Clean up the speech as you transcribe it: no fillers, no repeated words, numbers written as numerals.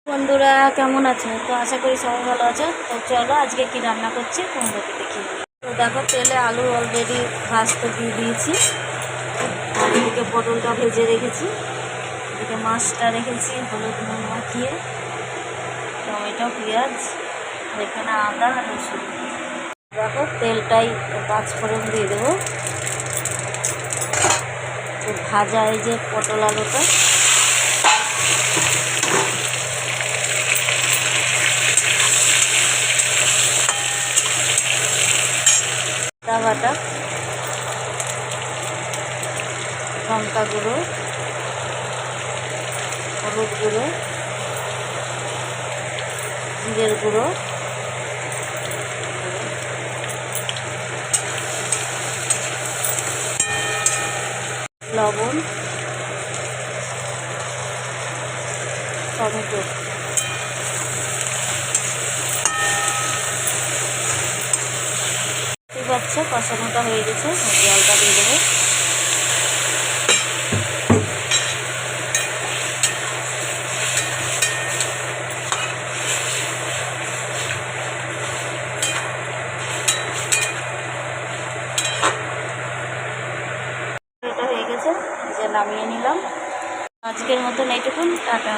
বন্ধুরা কেমন আছো? তো আশা করি সবাই ভালো আছো। তো চলো আজকে কি রান্না করছি তোমাদেরকে দেখি। তো দেখো তেলে আলু অলরেডি ভাজতে দিয়ে দিয়েছি, আর এদিকে পটলটা ভেজে রেখেছি, এদিকে মাছটা রেখেছি হলুদ নুন মাখিয়ে, টমেটো পেঁয়াজ, আর এখানে আদা রসুন। দেখো তেলটাই পাঁচফোড়ন দিয়ে দেবো। তো ভাজা এই যে পটল আলুটা আদা বাটা, লঙ্কা গুঁড়ো, হলুদ গুঁড়ো, জিরের গুঁড়ো, লবণ, টমেটো। ঠিক আছে, কষানোটা হয়ে গেছে, জলটা দিয়ে দেবো। এটা হয়ে গেছে, যে নামিয়ে নিলাম। আজকের মতন এইটুকুন, টাটা।